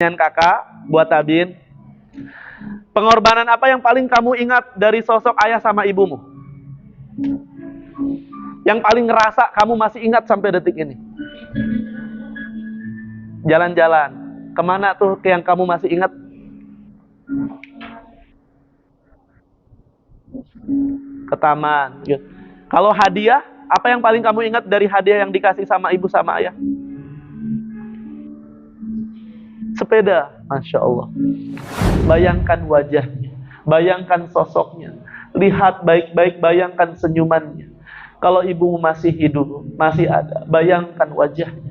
Kakak, buat Tabin. Pengorbanan apa yang paling kamu ingat dari sosok ayah sama ibumu? Yang paling ngerasa kamu masih ingat sampai detik ini? Jalan-jalan. Kemana tuh yang kamu masih ingat? Ke taman. Kalau hadiah, apa yang paling kamu ingat dari hadiah yang dikasih sama ibu sama ayah? Sepeda. Masya Allah. Bayangkan wajahnya, bayangkan sosoknya, lihat baik-baik, bayangkan senyumannya. Kalau ibumu masih hidup, masih ada, bayangkan wajahnya.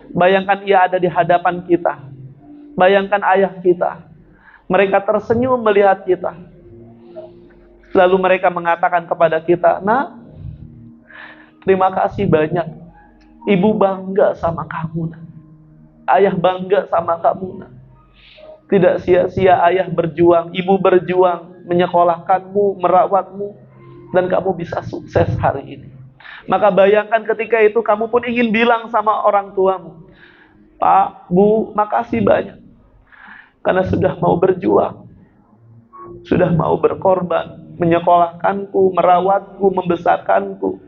Bayangkan ia ada di hadapan kita. Bayangkan ayah kita. Mereka tersenyum melihat kita. Lalu mereka mengatakan kepada kita, "Nak, terima kasih banyak. Ibu bangga sama kamu, nak. Ayah bangga sama kamu, nak. Tidak sia-sia ayah berjuang, ibu berjuang, menyekolahkanmu, merawatmu, dan kamu bisa sukses hari ini." Maka bayangkan ketika itu kamu pun ingin bilang sama orang tuamu, "Pak, Bu, makasih banyak. Karena sudah mau berjuang, sudah mau berkorban, menyekolahkanku, merawatku, membesarkanku.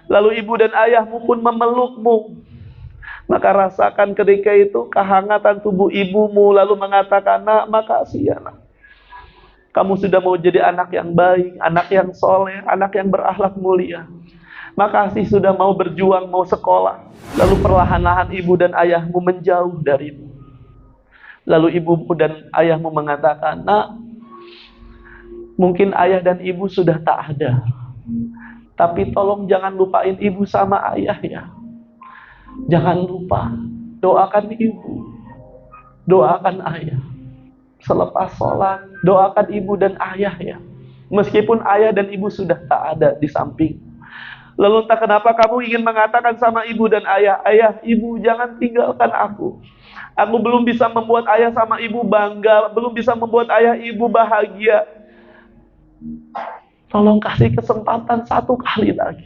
Lalu ibu dan ayahmu pun memelukmu." Maka rasakan ketika itu kehangatan tubuh ibumu, lalu mengatakan, "Nak, makasih ya, nak. Kamu sudah mau jadi anak yang baik, anak yang soleh, anak yang berakhlak mulia. Makasih sudah mau berjuang, mau sekolah." Lalu perlahan-lahan ibu dan ayahmu menjauh darimu. Lalu ibumu dan ayahmu mengatakan, "Nak, mungkin ayah dan ibu sudah tak ada. Tapi tolong jangan lupain ibu sama ayah ya. Jangan lupa, doakan ibu, doakan ayah. Selepas sholat, doakan ibu dan ayah ya. Meskipun ayah dan ibu sudah tak ada di samping." Lalu entah kenapa kamu ingin mengatakan sama ibu dan ayah, "Ayah, ibu, jangan tinggalkan aku. Aku belum bisa membuat ayah sama ibu bangga, belum bisa membuat ayah ibu bahagia. Tolong kasih kesempatan satu kali lagi.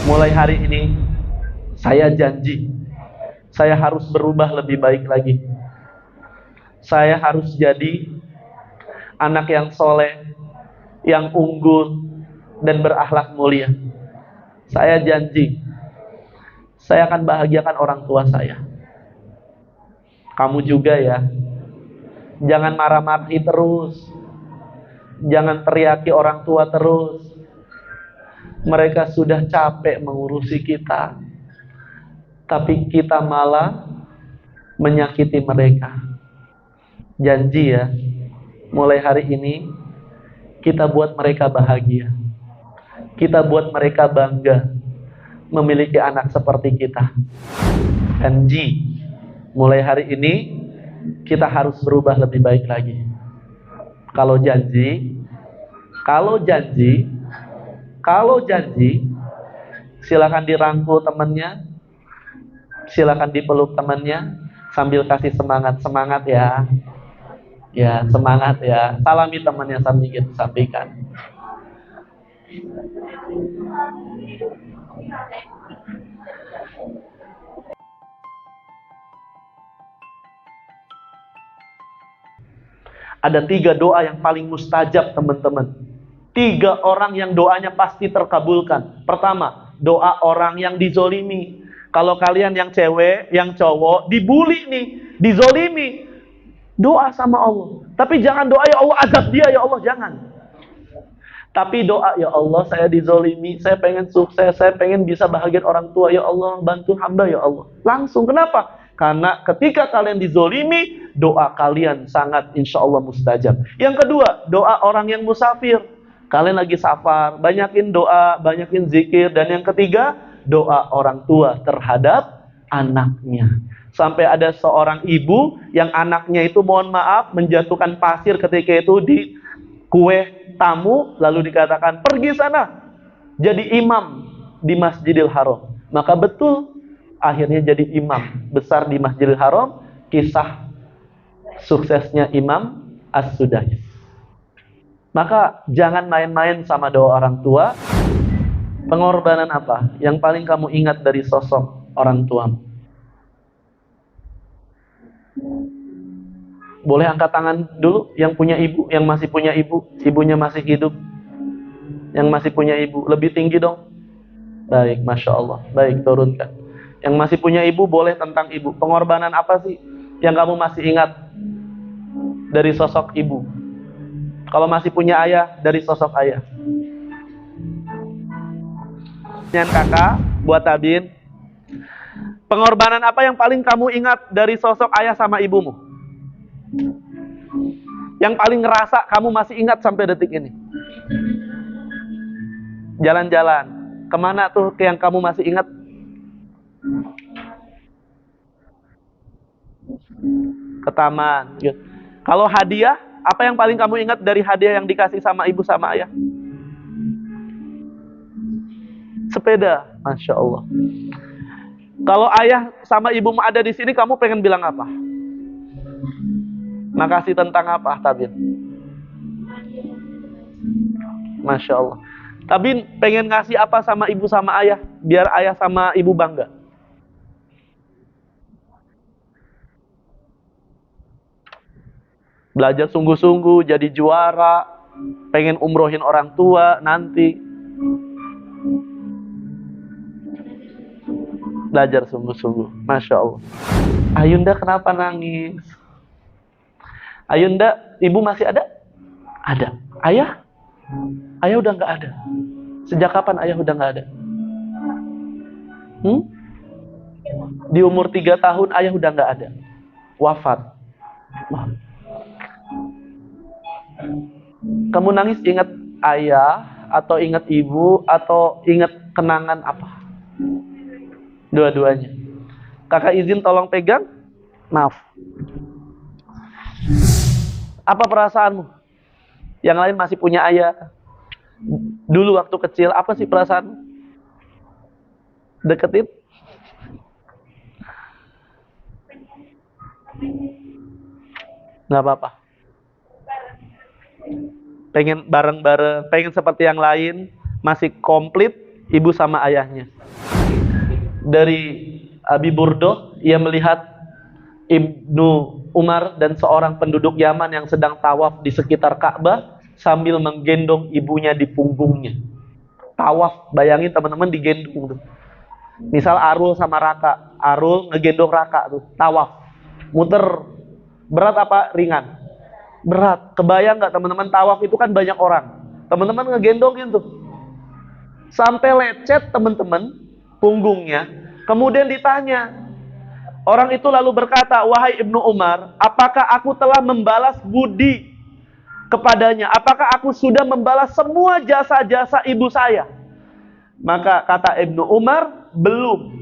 Mulai hari ini, saya janji, saya harus berubah lebih baik lagi. Saya harus jadi anak yang soleh, yang unggul, dan berakhlak mulia. Saya janji, saya akan bahagiakan orang tua saya. Kamu juga ya. Jangan marah-marahi terus. Jangan teriaki orang tua terus. Mereka sudah capek mengurusi kita, tapi kita malah menyakiti mereka. Janji ya, mulai hari ini kita buat mereka bahagia. Kita buat mereka bangga memiliki anak seperti kita. Janji, mulai hari ini kita harus berubah lebih baik lagi. Kalau janji, silakan dirangkul temannya, silakan dipeluk temannya sambil kasih semangat ya. Ya, semangat ya. Salami temannya sambil sampaikan. Ada 3 doa yang paling mustajab, teman-teman. 3 orang yang doanya pasti terkabulkan. Pertama, doa orang yang dizolimi. Kalau kalian yang cewek, yang cowok, dibully nih, dizolimi, doa sama Allah. Tapi jangan doa, "Ya Allah azab dia, ya Allah," jangan. Tapi doa, "Ya Allah, saya dizolimi, saya pengen sukses, saya pengen bisa bahagian orang tua, ya Allah, bantu hamba ya Allah." Langsung, kenapa? Karena ketika kalian dizolimi, doa kalian sangat insya Allah mustajab. Yang kedua, doa orang yang musafir. Kalian lagi safar, banyakin doa, banyakin zikir. Dan yang ketiga, doa orang tua terhadap anaknya. Sampai ada seorang ibu yang anaknya itu, mohon maaf, menjatuhkan pasir ketika itu di kue tamu, lalu dikatakan, "Pergi sana, jadi imam di Masjidil Haram." Maka betul, akhirnya jadi imam besar di Masjidil Haram. Kisah suksesnya Imam As-Sudais. Maka jangan main-main sama doa orang tua. Pengorbanan apa yang paling kamu ingat dari sosok orang tuamu? Boleh angkat tangan dulu yang punya ibu, yang masih punya ibu, ibunya masih hidup, yang masih punya ibu. Lebih tinggi dong. Baik, Masya Allah. Baik, turunkan. Yang masih punya ibu boleh tentang ibu. Pengorbanan apa sih yang kamu masih ingat dari sosok ibu? Kalau masih punya ayah, dari sosok ayah. Yang kakak, buat Tabin. Pengorbanan apa yang paling kamu ingat dari sosok ayah sama ibumu? Yang paling ngerasa kamu masih ingat sampai detik ini? Jalan-jalan. Kemana tuh yang kamu masih ingat? Ke taman. Kalau hadiah, apa yang paling kamu ingat dari hadiah yang dikasih sama ibu sama ayah? Sepeda. Masya Allah. Kalau ayah sama ibumu ada di sini, kamu pengen bilang apa? Makasih tentang apa, Tabin? Masya Allah. Tabin pengen ngasih apa sama ibu sama ayah, biar ayah sama ibu bangga? Belajar sungguh-sungguh, jadi juara, pengen umrohin orang tua nanti. Belajar sungguh-sungguh, Masya Allah. Ayunda kenapa nangis? Ayunda, ibu masih ada? Ada. Ayah? Ayah udah nggak ada. Sejak kapan ayah udah nggak ada? Di umur 3 tahun ayah udah nggak ada. Wafat. Kamu nangis ingat ayah atau ingat ibu atau ingat kenangan apa? Dua-duanya. Kakak izin tolong pegang. Maaf. Apa perasaanmu? Yang lain masih punya ayah. Dulu waktu kecil, apa sih perasaanmu? Deketin? Nggak apa-apa. Pengen bareng-bareng, pengen seperti yang lain, masih komplit ibu sama ayahnya. Dari Abi Burdo, ia melihat Ibnu Umar dan seorang penduduk Yaman yang sedang tawaf di sekitar Ka'bah sambil menggendong ibunya di punggungnya. Tawaf, bayangin teman-teman digendong tuh. Misal Arul sama Raka, Arul ngegendong Raka tuh, tawaf. Muter, berat apa ringan? Berat. Kebayang nggak teman-teman, tawaf itu kan banyak orang. Teman-teman ngegendongin tuh. Sampai lecet teman-teman punggungnya. Kemudian ditanya, orang itu lalu berkata, wahai Ibnu Umar, apakah aku telah membalas budi kepadanya? Apakah aku sudah membalas semua jasa-jasa ibu saya? Maka kata Ibnu Umar, belum.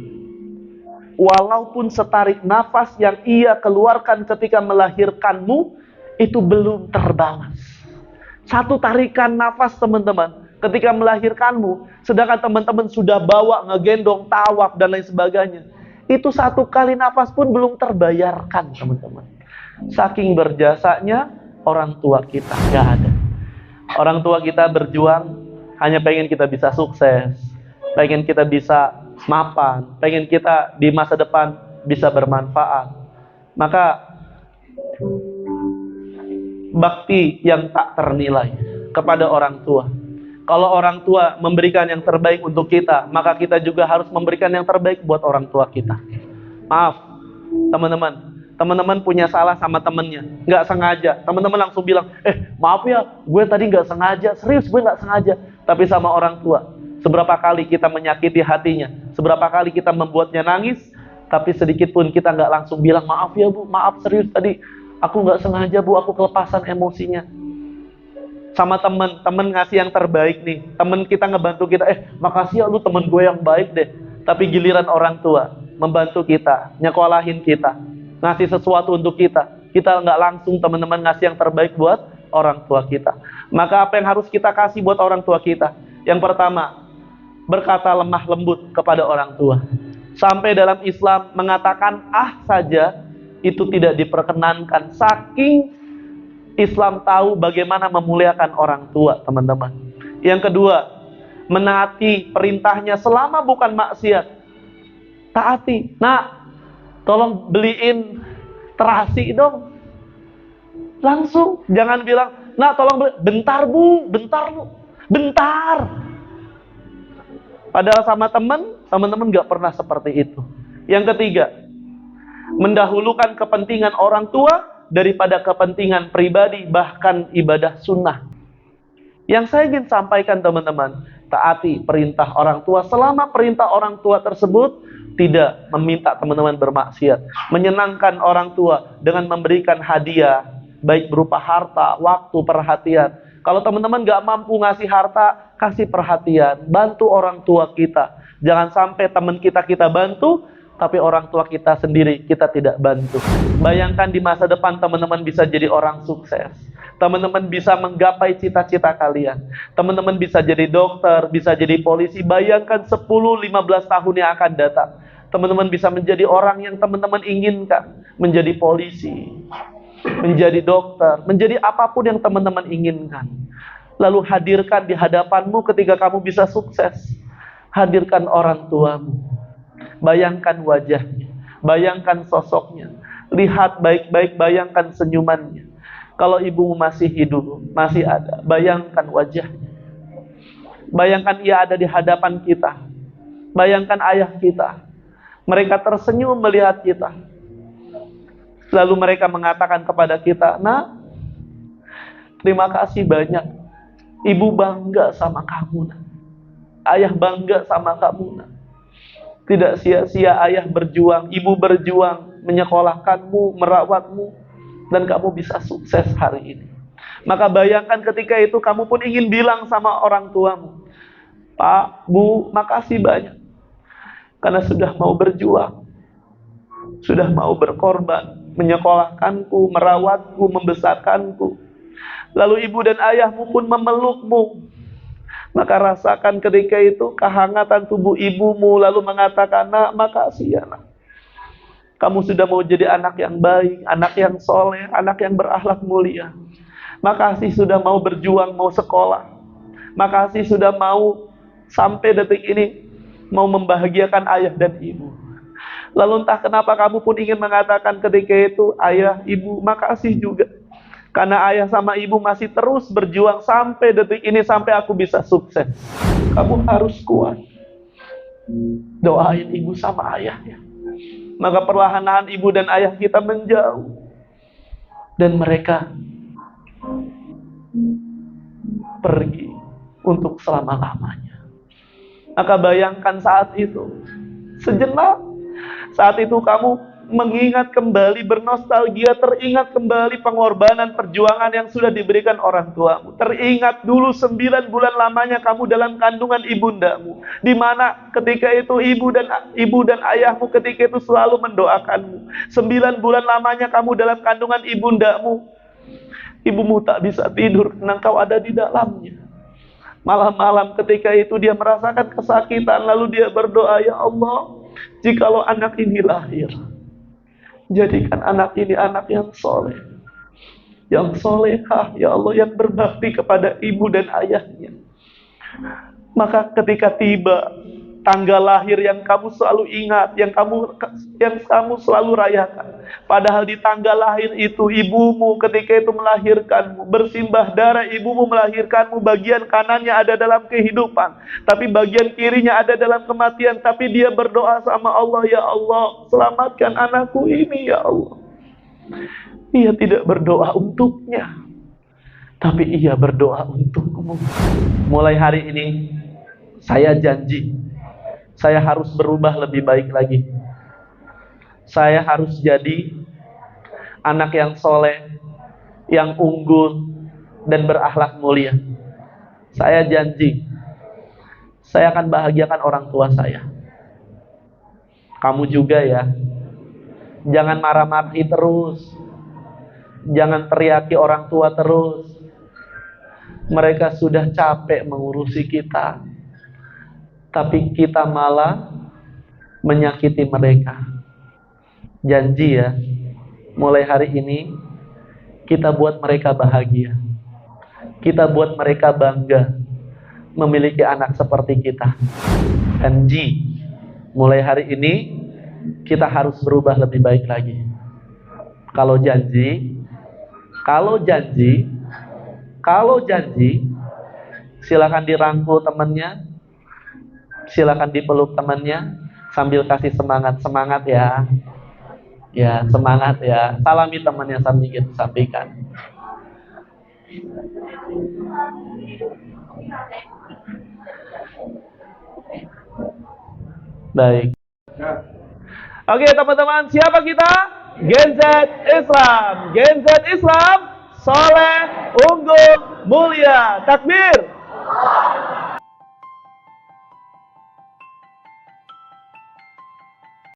Walaupun setarik nafas yang ia keluarkan ketika melahirkanmu, itu belum terbalas. Satu tarikan nafas teman-teman, ketika melahirkanmu, sedangkan teman-teman sudah bawa, ngegendong, tawaf, dan lain sebagainya. Itu satu kali nafas pun belum terbayarkan, teman-teman. Saking berjasanya orang tua kita, gak ada. Orang tua kita berjuang hanya pengen kita bisa sukses, pengen kita bisa mapan, pengen kita di masa depan bisa bermanfaat. Maka bakti yang tak ternilai kepada orang tua. Kalau orang tua memberikan yang terbaik untuk kita, maka kita juga harus memberikan yang terbaik buat orang tua kita. Maaf, teman-teman. Teman-teman punya salah sama temennya, nggak sengaja. Teman-teman langsung bilang, maaf ya, gue tadi nggak sengaja. Serius, gue nggak sengaja. Tapi sama orang tua, seberapa kali kita menyakiti hatinya, seberapa kali kita membuatnya nangis, tapi sedikit pun kita nggak langsung bilang, maaf ya bu, maaf serius tadi, aku nggak sengaja bu, aku kelepasan emosinya. Sama temen ngasih yang terbaik nih, temen kita ngebantu kita, makasih ya lu temen gue yang baik deh. Tapi giliran orang tua membantu kita, nyekolahin kita, ngasih sesuatu untuk kita nggak langsung teman-teman ngasih yang terbaik buat orang tua kita. Maka apa yang harus kita kasih buat orang tua kita? Yang pertama, berkata lemah lembut kepada orang tua. Sampai dalam Islam mengatakan saja itu tidak diperkenankan. Saking Islam tahu bagaimana memuliakan orang tua, teman-teman. Yang kedua, menaati perintahnya selama bukan maksiat. Taati. Nah, tolong beliin terasi dong. Langsung, jangan bilang, "Nak, tolong bentar Bu, bentar Bu, bentar." Padahal sama teman-teman gak pernah seperti itu. Yang ketiga, mendahulukan kepentingan orang tua daripada kepentingan pribadi, bahkan ibadah sunnah. Yang saya ingin sampaikan teman-teman, taati perintah orang tua selama perintah orang tua tersebut tidak meminta teman-teman bermaksiat. Menyenangkan orang tua dengan memberikan hadiah, baik berupa harta, waktu, perhatian. Kalau teman-teman gak mampu ngasih harta, kasih perhatian, bantu orang tua kita. Jangan sampai teman kita bantu, tapi orang tua kita sendiri kita tidak bantu. Bayangkan di masa depan teman-teman bisa jadi orang sukses. Teman-teman bisa menggapai cita-cita kalian. Teman-teman bisa jadi dokter, bisa jadi polisi. Bayangkan 10-15 tahun yang akan datang. Teman-teman bisa menjadi orang yang teman-teman inginkan. Menjadi polisi, menjadi dokter, menjadi apapun yang teman-teman inginkan. Lalu hadirkan di hadapanmu ketika kamu bisa sukses. Hadirkan orang tuamu. Bayangkan wajahnya, bayangkan sosoknya. Lihat baik-baik, bayangkan senyumannya. Kalau ibumu masih hidup, masih ada, bayangkan wajahnya. Bayangkan ia ada di hadapan kita. Bayangkan ayah kita. Mereka tersenyum melihat kita. Lalu mereka mengatakan kepada kita, "Nak, terima kasih banyak. Ibu bangga sama kamu, Nak. Ayah bangga sama kamu, Nak. Tidak sia-sia ayah berjuang, ibu berjuang, menyekolahkanmu, merawatmu, dan kamu bisa sukses hari ini." Maka bayangkan ketika itu kamu pun ingin bilang sama orang tuamu, "Pak, Bu, makasih banyak. Karena sudah mau berjuang, sudah mau berkorban, menyekolahkanku, merawatku, membesarkanku. Lalu ibu dan ayahmu pun memelukmu. Maka rasakan ketika itu kehangatan tubuh ibumu, lalu mengatakan, 'Nak, makasih ya, Nak. Kamu sudah mau jadi anak yang baik, anak yang soleh, anak yang berakhlak mulia. Makasih sudah mau berjuang, mau sekolah. Makasih sudah mau sampai detik ini mau membahagiakan ayah dan ibu.' Lalu entah kenapa kamu pun ingin mengatakan ketika itu, 'Ayah, ibu, makasih juga. Karena ayah sama ibu masih terus berjuang sampai detik ini, sampai aku bisa sukses.' Kamu harus kuat. Doain ibu sama ayahnya." Maka perlahan-lahan ibu dan ayah kita menjauh. Dan mereka pergi untuk selama-lamanya. Maka bayangkan saat itu, sejenak, saat itu kamu mengingat kembali, bernostalgia, teringat kembali pengorbanan perjuangan yang sudah diberikan orang tuamu. Teringat dulu 9 bulan lamanya kamu dalam kandungan ibundamu, di mana ketika itu ibu dan ayahmu ketika itu selalu mendoakanmu. 9 bulan lamanya kamu dalam kandungan ibundamu. Ibumu tak bisa tidur karena kau ada di dalamnya. Malam-malam ketika itu dia merasakan kesakitan, lalu dia berdoa, "Ya Allah, jikalau anak ini lahir, jadikan anak ini anak yang soleh, yang solehah, ya Allah, yang berbakti kepada ibu dan ayahnya." Maka ketika tiba tanggal lahir yang kamu selalu ingat, yang kamu selalu rayakan, padahal di tanggal lahir itu ibumu ketika itu melahirkanmu, bersimbah darah, ibumu melahirkanmu, bagian kanannya ada dalam kehidupan, tapi bagian kirinya ada dalam kematian. Tapi dia berdoa sama Allah, "Ya Allah, selamatkan anakku ini, ya Allah." Ia tidak berdoa untuknya, tapi ia berdoa untukmu. Mulai hari ini, saya janji, saya harus berubah lebih baik lagi. Saya harus jadi anak yang soleh, yang unggul, dan berakhlak mulia. Saya janji, saya akan bahagiakan orang tua saya. Kamu juga ya. Jangan marah-marahi terus. Jangan teriaki orang tua terus. Mereka sudah capek mengurusi kita, tapi kita malah menyakiti mereka. Janji ya, mulai hari ini kita buat mereka bahagia. Kita buat mereka bangga memiliki anak seperti kita. Janji, mulai hari ini kita harus berubah lebih baik lagi. Kalau janji, kalau janji, kalau janji, silakan dirangkul temannya, silakan dipeluk temannya sambil kasih semangat, semangat ya, ya semangat ya. Salami temannya sambil gitu, sampaikan. Baik. Oke teman-teman, siapa kita? Gen Z Islam. Gen Z Islam, soleh, unggul, mulia. Takbir.